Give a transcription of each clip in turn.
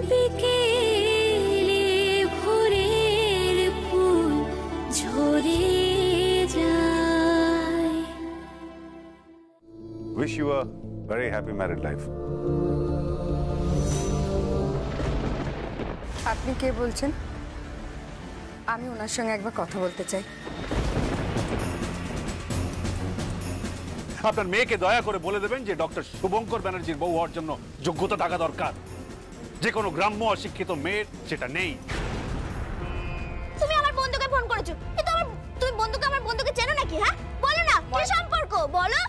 বিকেলে ভোরের ফুল ঝরে যায়। Wish you a very happy married life. আপনি কে বলছেন? আমি ওনার সঙ্গে একবার কথা বলতে চাই। আপনার মেয়েকে দয়া করে বলে দেবেন যে ডক্টর শুভঙ্কর ব্যানার্জির বউ হওয়ার জন্য যোগ্যতা থাকা দরকার। যে কোনো গ্রাম্য অশিক্ষিত মেয়ের সেটা নেই। তুমি আমার বন্ধুকে ফোন করেছো, তুমি বন্ধুকে আমার বন্ধুকে চেনো নাকি? হ্যাঁ বলো না, কি সম্পর্ক বলো।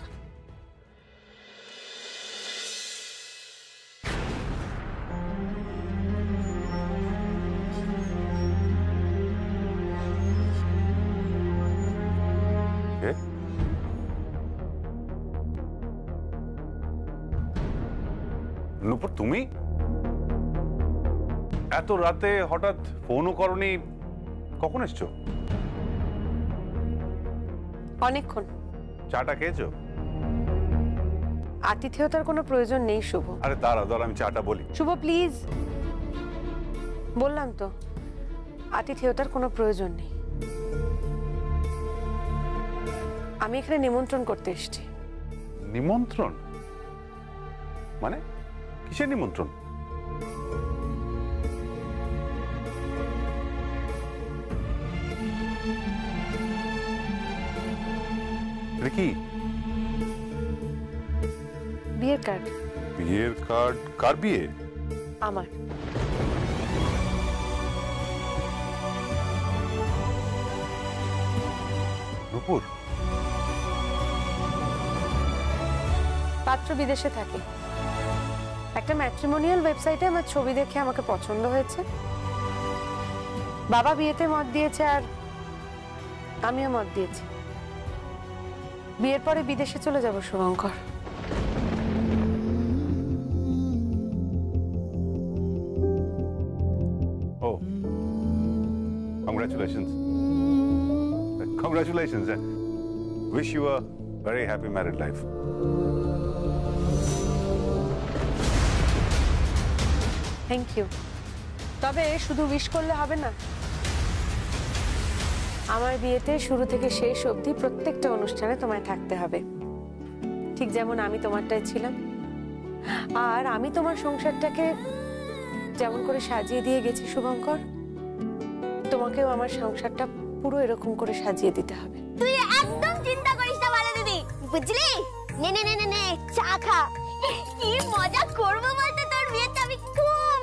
নূপুর, তুমি এত রাতে হঠাৎ ফোনও করনি, কখন এসছো? অনেকক্ষণ। চাটা খেয়েছো? আতিথেয়তার কোনো প্রয়োজন নেই শুভ। আরে দাঁড়াও দাঁড়াও, আমি চাটা বলি। শুভ প্লিজ, বললাম তো আতিথেয়তার কোনো প্রয়োজন নেই। আমি এখানে নিমন্ত্রণ করতে এসেছি। নিমন্ত্রণ মানে কিসের নিমন্ত্রণ? কি বিয়ের কার্ড। বিয়ের কার্ড? কার বিয়ে? আমার। নূপুর, পাত্র বিদেশে থাকে। একটা ম্যাট্রিমোনিয়াল ওয়েবসাইটে আমার ছবি দেখে আমাকে পছন্দ হয়েছে। বাবা বিয়েতে মত দিয়েছে আর আমিও মত দিয়েছি। বিয়ের পরে বিদেশে চলে যাব শুভঙ্কর। ও, congratulations. Congratulations. Wish you a very happy married life. Thank you. তবে শুধু উইশ করলে হবে না, আমার বিয়েতে শুরু থেকে শেষ অবধি প্রত্যেকটা অনুষ্ঠানে তোমায় থাকতে হবে, ঠিক যেমন আমি তোমারটায় ছিলাম। আর আমি তোমার সংসারটাকে যেমন করে সাজিয়ে দিয়ে গেছি শুভঙ্কর, তোমাকেও আমার সংসারটা পুরো এরকম করে সাজিয়ে দিতে হবে। তুই একদম চিন্তা করিস না ভালো দিদি, বুঝলি? নে নে নে নে চা খা। কি মজা করবো বলতে, তোর বিয়েতে আমি খুব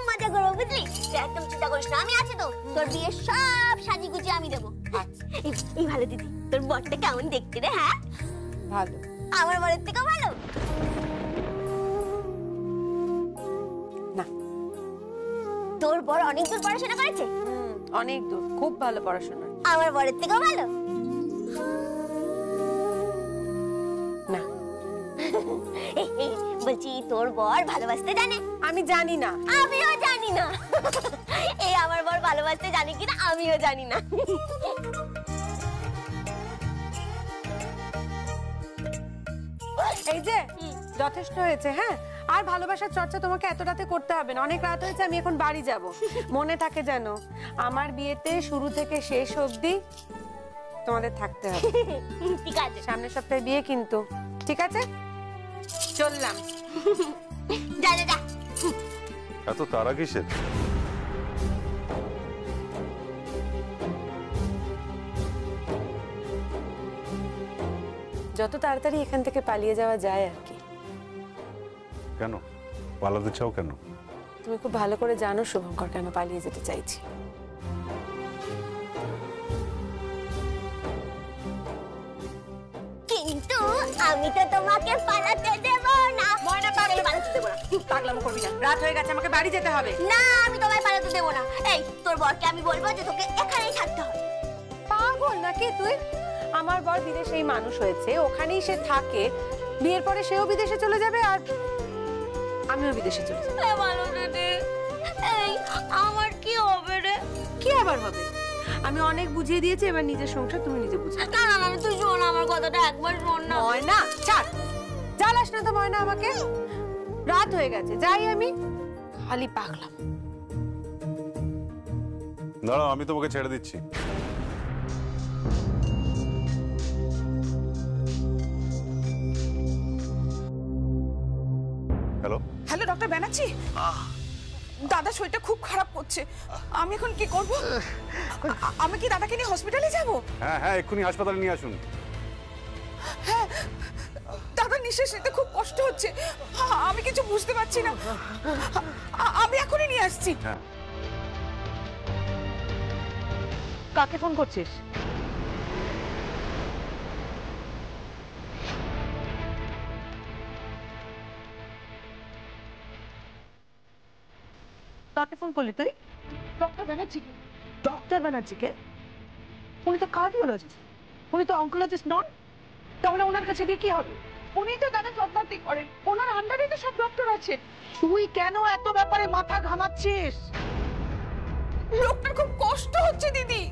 মজা করবো, বুঝলি? তুই একদম চিন্তা করিস না, আমি আছি তো। তোর বিয়ে সব সাজি গুজিয়ে আমি দেবো। এই ভালো দিদি, তোর বরটা কেমন দেখতে রে? হ্যাঁ ভালো, আমার বরের থেকে ভালো না? তোর বর অনেক দূর পড়াশোনা করেছে? অনেক দূর, খুব ভালো পড়াশোনা। আমার বরের থেকে ভালো না। বলছি তোর বর ভালোবাসতে জানে? আমি জানি না। আমিও জানি না। এই আমার বর ভালোবাসতে জানে কিনা আমিও জানি না। এই যে যথেষ্ট হয়েছে, হ্যাঁ? আর ভালোবাসার চর্চা তোমাকে এত রাতে করতে হবে না, অনেক রাত হয়েছে, আমি এখন বাড়ি যাব। মনে থাকে যেন আমার বিয়েতে শুরু থেকে শেষ অবধি তোমাদের থাকতে হবে। ঠিক আছে, সামনের সপ্তাহে বিয়ে কিন্তু, ঠিক আছে? চললাম। যা যা যা। এত তারা কিসের? যত তাড়াতাড়ি এখান থেকে পালিয়ে যাওয়া যায় আর কি। কেন পালাতে চাও কেন? তুমি খুব ভালো করে জানো শুভঙ্কর কেন পালিয়ে যেতে চাইছি। কিন্তু আমি তো তোমাকে পালাতে দেব না। ময়না পাগলে পালাতে দেব না। পাগলামো করবি না, রাত হয়ে গেছে, আমাকে বাড়ি যেতে হবে। না, আমি তোমায় পালাতে দেব না। এই তোর বরকে আমি বলবো যে তোকে এখানেই থাকতে হবে। পাগল নাকি তুই? আমার বর বিদেশেই মানুষ হয়েছে, ওখানেই সে থাকে। বিয়ের পরে সেও বিদেশে চলে যাবে আর আমিও বিদেশে চলে যাব। ভালো দিদি, এই আমার কি হবে রে? কি আবার হবে? আমি অনেক বুঝিয়ে দিয়েছি, এবার নিজের সংসার তুমি নিজে বুঝো। না না না, তুই শোন আমার কথাটা, একবার শোন না। ময়না ছাড়, জ্বালাস না তো ময়না আমাকে। রাত হয়ে গেছে, যাই আমি। খালি পাগলাম। দাঁড়াও, আমি তোমাকে ছেড়ে দিচ্ছি। হ্যালো হ্যালো ডক্টর ব্যানার্জি, দাদা শরীরটা খুব খারাপ করছে, আমি এখন কি করব? আমি কি দাদাকে নিয়ে হসপিটালে যাব? হ্যাঁ হ্যাঁ, এক্ষুনি হাসপাতালে নিয়ে আসুন। হ্যাঁ, দাদার নিঃশ্বাস নিতে খুব কষ্ট হচ্ছে, আমি কিছু বুঝতে পারছি না, আমি এখনই নিয়ে আসছি। হ্যাঁ, কাকে ফোন করছিস? কাকে ফোন করলি তুই? ডক্টর ব্যানার্জিকে। ডক্টর ব্যানার্জিকে? উনি তো কার্ডিওলজিস্ট, উনি তো অঙ্কোলজিস্ট নন। তাহলে ওনার কাছে গিয়ে কি হবে? উনি তো দাদা যত্নার্থী করেন, ওনার আন্ডারে তো সব ডক্টর আছে। তুই কেন এত ব্যাপারে মাথা ঘামাচ্ছিস? লোকটার খুব কষ্ট হচ্ছে দিদি,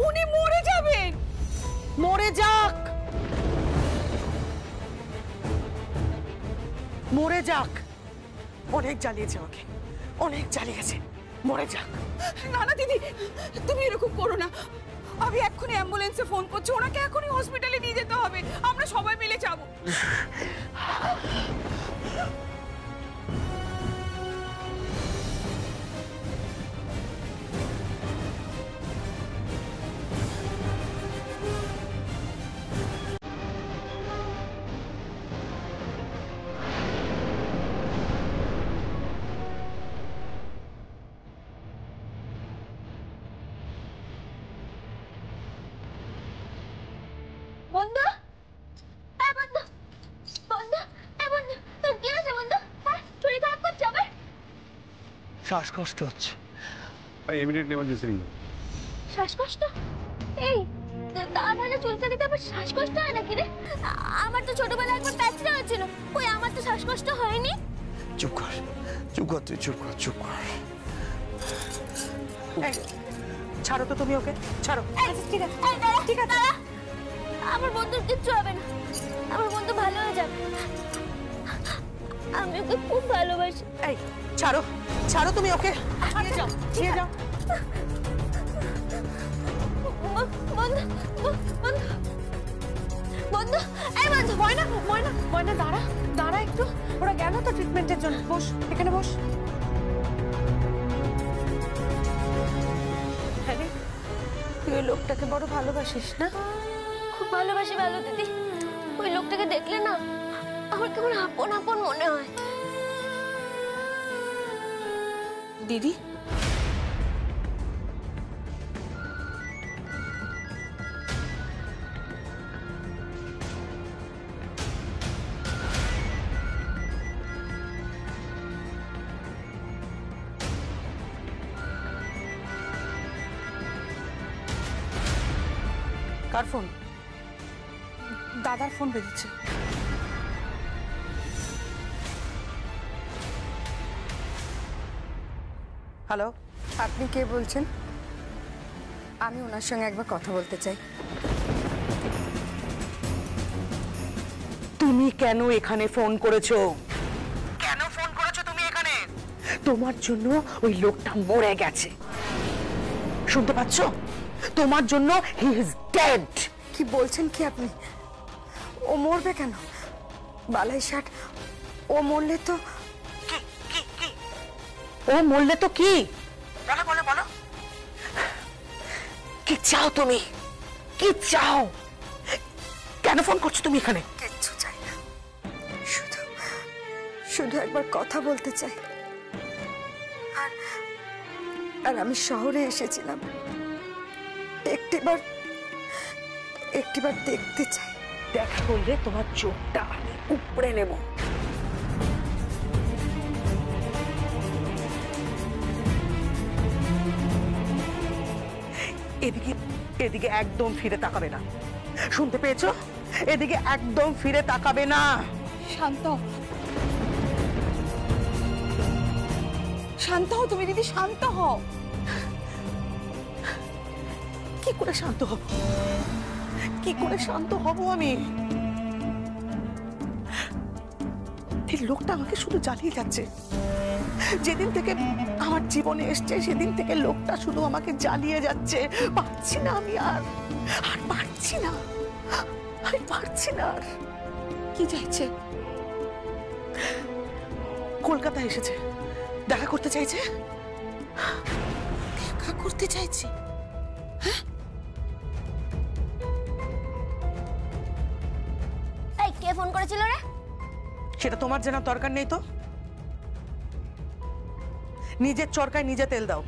উনি মরে যাবেন। মরে যাক, মরে যাক। অনেক জ্বালিয়েছে আমাকে, অনেক জ্বালিয়েছে, মরে যাক। না না দিদি, তুমি এরকম করো না, আমি এক্ষুনি অ্যাম্বুলেন্সে ফোন করছি, ওনাকে এখনই হসপিটালে নিয়ে যেতে হবে, আমরা সবাই মিলে যাব। বন্ধু, বন্ধু, বন্ধু, বন্ধু, তোর কি হয়েছে বন্ধু? হ্যাঁ, শরীর খারাপ করছে আবার? শ্বাসকষ্ট হচ্ছে। ইমিডিয়েটলি এমার্জেন্সি নিন। শ্বাসকষ্ট? এই তাহলে চুলটা দিতে আবার শ্বাসকষ্ট হয় নাকি রে? আমার তো ছোটবেলায় একবার প্যাচরা হয়েছিল, ওই আমার তো শ্বাসকষ্ট হয়নি। চুপ কর, চুপ কর, তুই চুপ কর, চুপ কর। ছাড়ো তো তুমি ওকে, ছাড়ো। ঠিক আছে, দাঁড়া, ঠিক আছে, দাঁড়া। আমার বন্ধুর কিচ্ছু হবে না, আমার বন্ধু ভালো হয়ে যাবে, আমি ওকে খুব ভালোবাসি। এই ছাড়ো, ছাড়ো তুমি ওকে, নিয়ে যাও, নিয়ে যাও। বন্ধু, বন্ধু, বন্ধু, এই বন্ধু, ময়না, ময়না, ময়না দাঁড়া, দাঁড়া একটু। ওরা গেল তো ট্রিটমেন্টের জন্য, বস এখানে বস। হ্যাঁ রে, তুই ওই লোকটাকে বড় ভালোবাসিস না? খুব ভালোবাসি ভালো দিদি, ওই লোকটাকে দেখলে না আমার কেমন আপন আপন মনে হয়। দিদি, কার ফোন? দাদার ফোন বেজেছে। হ্যালো, আপনি কে বলছেন? আমি ওনার সঙ্গে একবার কথা বলতে চাই। তুমি কেন এখানে ফোন করেছো? কেন ফোন করেছো তুমি এখানে? তোমার জন্য ওই লোকটা মরে গেছে, শুনতে পাচ্ছ? তোমার জন্য হি ইজ ডেড। কি বলছেন কি আপনি? ও মরবে কেন? বালাই ষাট, ও মরলে তো ও মরলে তো কি? বলো বলো বলো, কি চাও তুমি? কি চাও? কেন ফোন করছো তুমি এখানে? কিচ্ছু চাই না, শুধু শুধু একবার কথা বলতে চাই। আর আমি শহরে এসেছিলাম, একটিবার দেখতে চাই। দেখা করলে তোমার চোখটা আমি উপড়ে নেব। এদিকে এদিকে একদম ফিরে তাকাবে না, শুনতে পেয়েছো? এদিকে একদম ফিরে তাকাবে না। শান্ত, শান্ত হও তুমি দিদি, শান্ত হও। কি করে শান্ত হব? কি করে শান্ত হব আমি? এই লোকটা আমাকে শুধু জ্বালিয়ে যাচ্ছে, যেদিন থেকে আমার জীবনে এসছে সেদিন থেকে লোকটা শুধু আমাকে জ্বালিয়ে যাচ্ছে। পারছি না আমি আর পারছি না, আমি পারছি না আর। কি চাইছে? কলকাতা এসেছে, দেখা করতে চাইছে, দেখা করতে চাইছে। এই কে ফোন করেছিল রে? সেটা তোমার জানার দরকার নেই তো। নিজের চরকায় নিজে তেল দাও।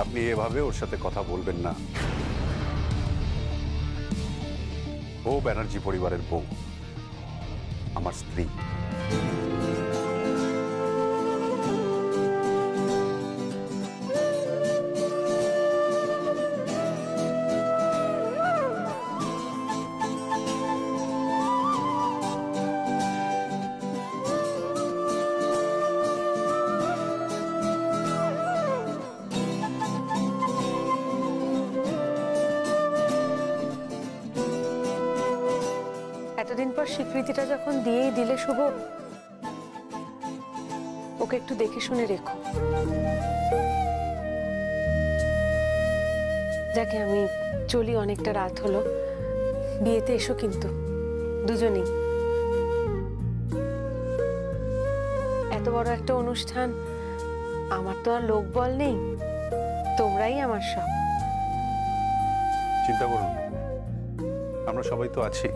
আপনি এভাবে ওর সাথে কথা বলবেন না। ও ব্যানার্জি পরিবারের বউ, আমার স্ত্রী। এতদিন পর স্বীকৃতিটা যখন দিয়েই দিলে শুভ, ওকে একটু দেখে শুনে রেখো। যাকে আমি চলি, অনেকটা রাত হলো, বিয়েতে এসো কিন্তু দুজনেই। এত বড় একটা অনুষ্ঠান, আমার তো আর লোক বল নেই, তোমরাই আমার সব। চিন্তা করুন না, আমরা সবাই তো আছি।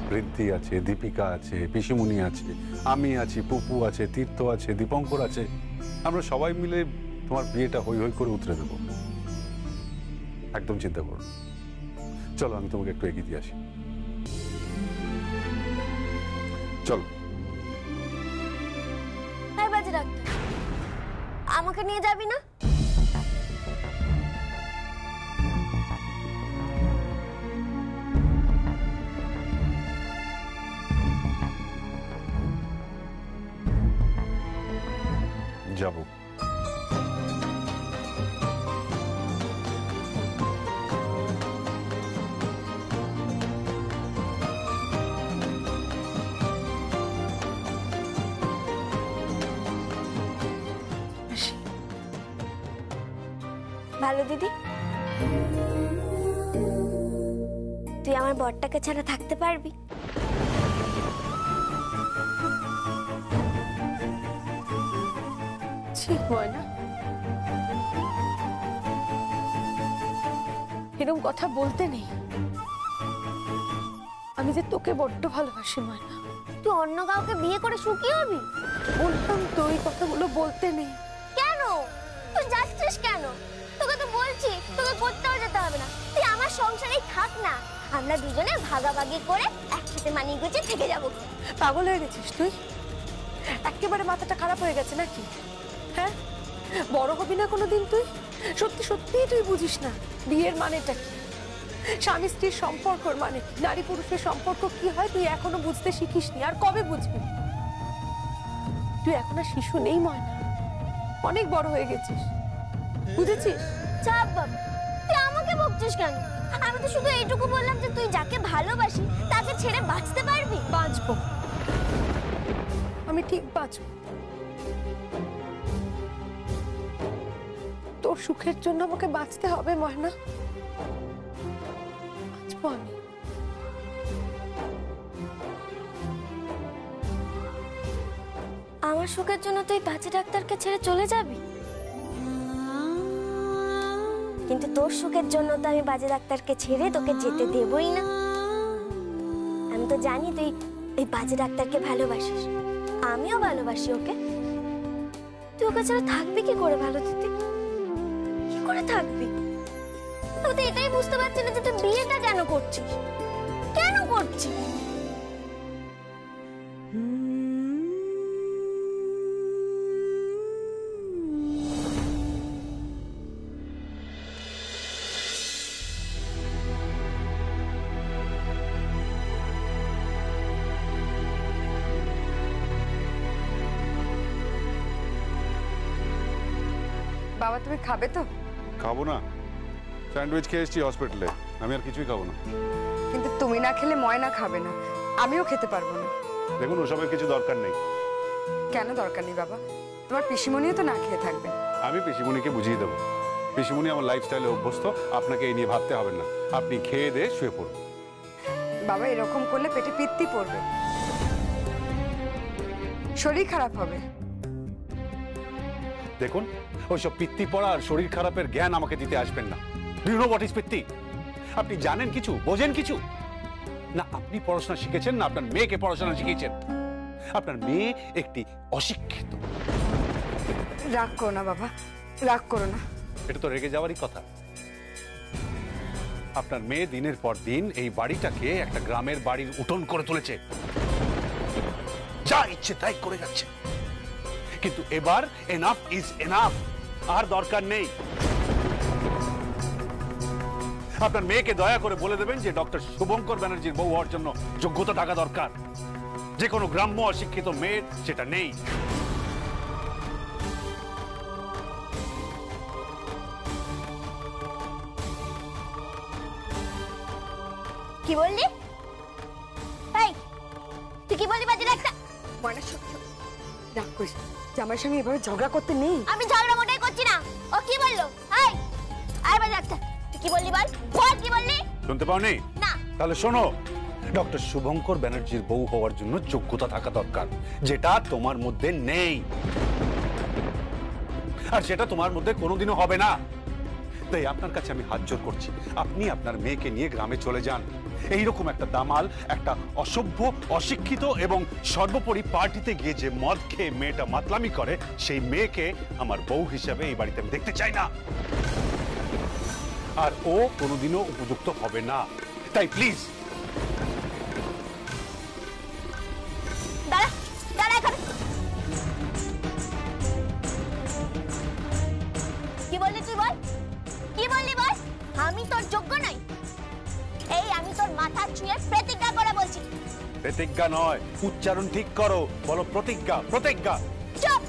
বৃদ্ধি আছে, দীপিকা আছে, পিসিমণি আছে, আমি আছি, পুপু আছে, তীর্থ আছে, দীপঙ্কর আছে। আমরা সবাই মিলে তোমার বিয়েটা হই হই করে উতরে দেব। একদম চিন্তা করুন। চলো আমি তোমাকে একটু এগিয়ে দিয়ে আসি। চলো। এই বাজে ডাক্তার, আমাকে নিয়ে যাবি না? যাব। ভালো দিদি, তুই আমার বরটাকে ছাড়া থাকতে পারবি? ঠিক ময়না, এরকম কথা বলতে নেই। আমি যে তোকে বড্ড ভালোবাসি ময়না। তুই অন্য কাউকে বিয়ে করে সুখী হবি? বললাম তো এই কথাগুলো বলতে নেই। কেন? তুই যাচ্ছিস কেন? তোকে তো বলছি তোকে কোথাও যেতে হবে না, তুই আমার সংসারেই থাক না। আমরা দুজনে ভাগাভাগি করে একসাথে মানিয়ে গুছিয়ে থেকে যাবো। পাগল হয়ে গেছিস তুই? একেবারে মাথাটা খারাপ হয়ে গেছে নাকি? হ্যাঁ, বড় হবি না কোনোদিন তুই? সত্যি সত্যি তুই বুঝিস না বিয়ের মানেটা কি, স্বামী স্ত্রীর সম্পর্কর মানে কি, নারী পুরুষের সম্পর্ক কি হয় তুই এখনো বুঝতে শিখিসনি। আর কবে বুঝবি? তুই এখন আর শিশু নেই ময়না, অনেক বড় হয়ে গেছিস, বুঝেছিস? চাপ বাবা, তুই আমাকে বকছিস কেন? আমি তো শুধু এইটুকু বললাম যে তুই যাকে ভালোবাসি তাকে ছেড়ে বাঁচতে পারবি? বাঁচবো, আমি ঠিক বাঁচবো। তোর সুখের জন্য আমাকে বাঁচতে হবে ময়না, বাঁচবো আমি। আমার সুখের জন্য তুই বাজে ডাক্তারকে ছেড়ে চলে যাবি? কিন্তু তোর সুখের জন্য তো আমি বাজে ডাক্তারকে ছেড়ে তোকে যেতে দেবই না। আমি তো জানি তুই এই বাজে ডাক্তারকে ভালোবাসিস, আমিও ভালোবাসি ওকে। তুই ওকে ছাড়া থাকবি কি করে? ভালো দিতে কি করে থাকবি? আমি তো এটাই বুঝতে পারছি না যে তুই বিয়েটা কেন করছিস, কেন করছিস? বাবা তুমি খাবে তো? খাবো না, স্যান্ডউইচ খেয়ে এসেছি হসপিটালে, আমি আর কিছুই খাবো না। কিন্তু তুমি না খেলে ময়না খাবে না, আমিও খেতে পারবো না। দেখুন ওসবের কিছু দরকার নেই। কেন দরকার নেই বাবা? তোমার পিসিমণিও তো না খেয়ে থাকবে। আমি পিসিমণিকে বুঝিয়ে দেবো। পিসিমণি আমার লাইফস্টাইলে অভ্যস্ত, আপনাকে এই নিয়ে ভাবতে হবে না। আপনি খেয়ে দিয়ে শুয়ে পড়ুন। বাবা এরকম করলে পেটে পিত্তি পড়বে, শরীর খারাপ হবে। দেখুন ওইসব পিত্তি পড়া আর শরীর খারাপের জ্ঞান আমাকে দিতে আসবেন না। Do you know what is পিত্তি? আপনি জানেন কিছু, বোঝেন কিছু না? আপনি পড়াশোনা শিখেছেন না আপনার মেয়েকে পড়াশোনা শিখিয়েছেন? আপনার মেয়ে একটি অশিক্ষিত। রাগ করো না বাবা, রাগ করো না। এটা তো রেগে যাওয়ারই কথা। আপনার মেয়ে দিনের পর দিন এই বাড়িটাকে একটা গ্রামের বাড়ির উঠোন করে তুলেছে, যা ইচ্ছে তাই করে যাচ্ছে। কিন্তু এবার এনাফ ইজ এনাফ, আর দরকার নেই। আপনার মেয়েকে দয়া করে বলে দেবেন যে ডক্টর শুভঙ্কর ব্যানার্জির বউ হওয়ার জন্য যোগ্যতা থাকা দরকার। যে কোনো গ্রাম্য অশিক্ষিত মেয়ের সেটা নেই। কি বললি? এই তুই কি বললি বাজে একটা? ময়না রাগ করিস, জামাইয়ের সঙ্গে এভাবে ঝগড়া করতে নেই। আমি ঝগড়া মোটেই করছি না। ও কি বললো? এই আয় বাজে একটা, তুই কি বললি বল, বল কি বললি? শুনতে পাওনি? না। তাহলে শোনো, ডক্টর শুভঙ্কর ব্যানার্জির বউ হওয়ার জন্য যোগ্যতা থাকা দরকার, যেটা তোমার মধ্যে নেই, আর সেটা তোমার মধ্যে কোনোদিনও হবে না। তাই আপনার কাছে আমি হাত জোড় করছি, আপনি আপনার মেয়েকে নিয়ে গ্রামে চলে যান। এইরকম একটা দামাল, একটা অসভ্য, অশিক্ষিত এবং সর্বোপরি পার্টিতে গিয়ে যে মদ খেয়ে মেয়েটা মাতলামি করে, সেই মেয়েকে আমার বউ হিসাবে এই বাড়িতে আমি দেখতে চাই না। আর ও কোনোদিনও উপযুক্ত হবে না। তাই প্লিজ দাঁড়া দাঁড়া এখানে। কি বললি তুই বল, কি বললি বল? আমি তোর যোগ্য নই? এই আমি তোর মাথা ছুঁয়ে প্রতিজ্ঞা করে বলছি। প্রতিজ্ঞা নয়, উচ্চারণ ঠিক করো, বলো প্রতিজ্ঞা। প্রতিজ্ঞা। চুপ,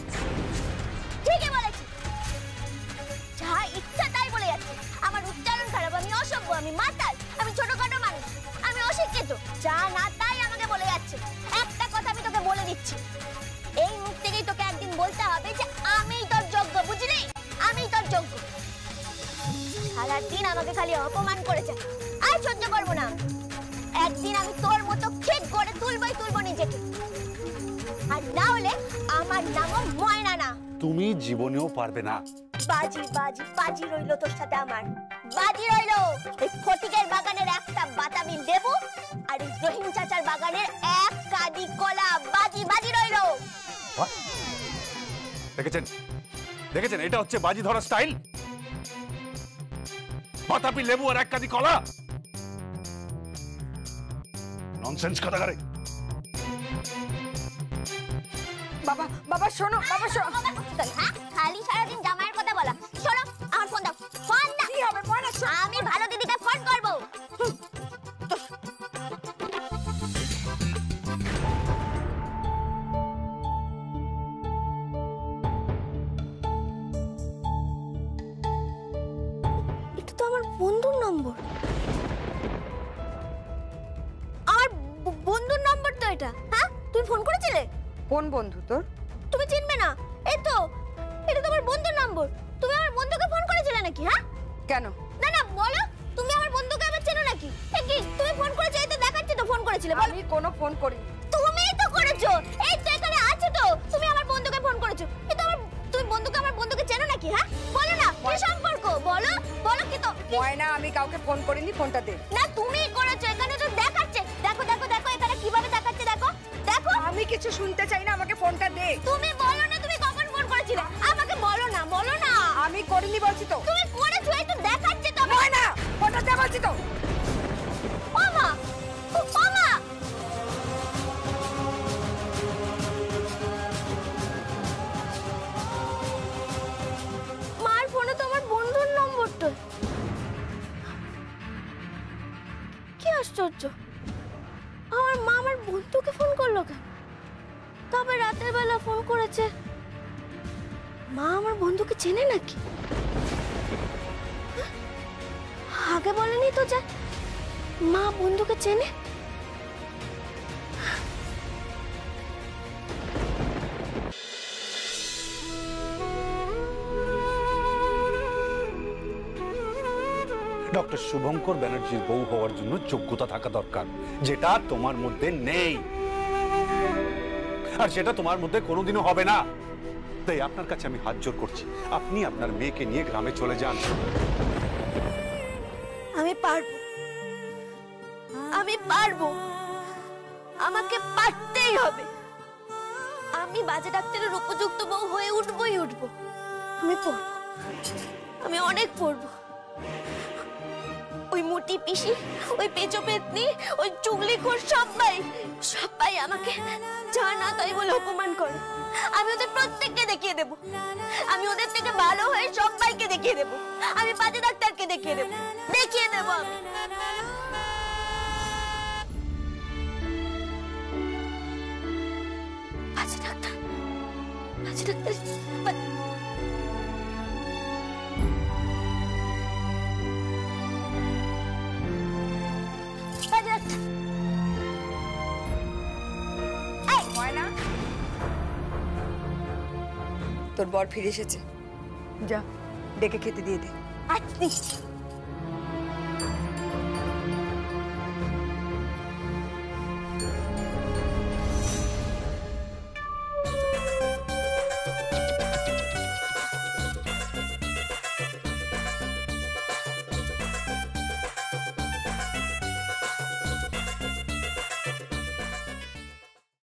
ঠিকই বলেছি, যা ইচ্ছা তাই বলে যাচ্ছি। আমার উচ্চারণ খারাপ, আমি অসভ্য, আমি মাতাল, আমি ছোটখাটো মানুষ, আমি অশিক্ষিত, যা না তাই আমাকে বলে যাচ্ছে। একটা কথা আমি তোকে বলে দিচ্ছি, এই মুখ থেকেই তোকে একদিন বলতে হবে যে আমিই তোর যোগ্য, বুঝলি? আমিই তোর যোগ্য। সারাদিন আমাকে খালি অপমান করেছে, আর সহ্য করবো না। একদিন আমি তোর মতো ঠিক করে তুলবো নিজেকে, আর না হলে আমার নামও ময়না না। তুমি জীবনেও পারবে না। বাজি বাজি বাজি রইলো তোর সাথে আমার, বাজি রইলো। এই ফটিকের বাগানের একটা বাতাবি লেবু আর এই রহিম চাচার বাগানের এক কাঁদি কলা, বাজি বাজি রইলো। দেখেছেন, দেখেছেন, এটা হচ্ছে বাজি ধরা স্টাইল। বাতাবি লেবু আর এক কাঁদি কলা, ননসেন্স কথা করে। বাবা বাবা শোনো, বাবা শোনো। হ্যাঁ, খালি সারাদিন জামাইয়ের কথা বলা। শোনো, আমার ফোন দাও, ফোন দাও। কি হবে ময়না? আমি ভালো দিদিকে ফোন করবো। এটা তো আমার বন্ধুর নম্বর, আমার বন্ধুর নম্বর তো এটা। হ্যাঁ, তুমি ফোন করেছিলে? কোন বন্ধু তোর? তুমি চিনবে না? এই তো, এটা তো আমার বন্ধুর নম্বর। তুমি আমার বন্ধুকে ফোন করেছিলে নাকি? হ্যাঁ, কেন? না না বলো, তুমি আমার বন্ধুকে আবার চেনো নাকি? কি তুমি ফোন করেছো? এই তো দেখাচ্ছে তো ফোন করেছিলে। বলো। আমি কোনো ফোন করিনি। তুমিই তো করেছো, এই তো এখানে আছে তো। তুমি আমার বন্ধুকে ফোন করেছো। এই তো তুমি আমার বন্ধুকে চেনো নাকি? হ্যাঁ, বলো না, কি সম্পর্ক? বলো বলো। কি তো ময়না, আমি কাউকে ফোন করিনি, ফোনটা দে। না, তুমিই করেছো, এখানে তো দেখাচ্ছে। দেখো দেখো দেখো, এখানে কিভাবে দেখাচ্ছে, দেখো দেখো। আমি কিছু শুনতে চাই না, আমাকে ফোনটা দে। তুমি বলো না, তুমি কখন ফোন করেছিলে? আমাকে বলো না, বলো না। আমি করিনি বলছি তো। তুমি করেছো, এই তো দেখাচ্ছে তো। ময়না, ফোনটা দে বলছি তো। ও মা, ও মা। মার ফোনে তো আমার বন্ধুর নম্বরটা। কি আশ্চর্য, আমার মা আমার বন্ধুকে ফোন করলো কেন? তবে রাতের বেলা ফোন করেছে, মা আমার বন্ধুকে চেনে নাকি? আগে বলেনি তো যে মা বন্ধুকে চেনে। ডক্টর শুভঙ্কর ব্যানার্জির বউ হওয়ার জন্য যোগ্যতা থাকা দরকার, যেটা তোমার মধ্যে নেই, আর সেটা তোমার মধ্যে কোনোদিনও হবে না। তাই আপনার কাছে আমি হাত জোড় করছি, আপনি আপনার মেয়েকে নিয়ে গ্রামে চলে যান। আমি পারবো, আমি পারবো, আমাকে পারতেই হবে। আমি বাজে ডাক্তারের উপযুক্ত বউ হয়ে উঠবই উঠবো। আমি পড়বো, আমি অনেক পড়বো। ওই মোটি পিসি, ওই পেঁচো পেতনি, ওই চুগলিখোর সবাই সবাই আমাকে যা না তাই বলে অপমান করে। আমি ওদের প্রত্যেককে দেখিয়ে দেব, আমি ওদের থেকে ভালো হয়ে সবাইকে দেখিয়ে দেব, আমি বাজে ডাক্তারকে দেখিয়ে দেব, দেখিয়ে দেব আমি। বাজে ডাক্তার, বাজে ডাক্তার, তোর বর ফিরে এসেছে, যা ডেকে খেতে দিয়ে দে। আচ্ছা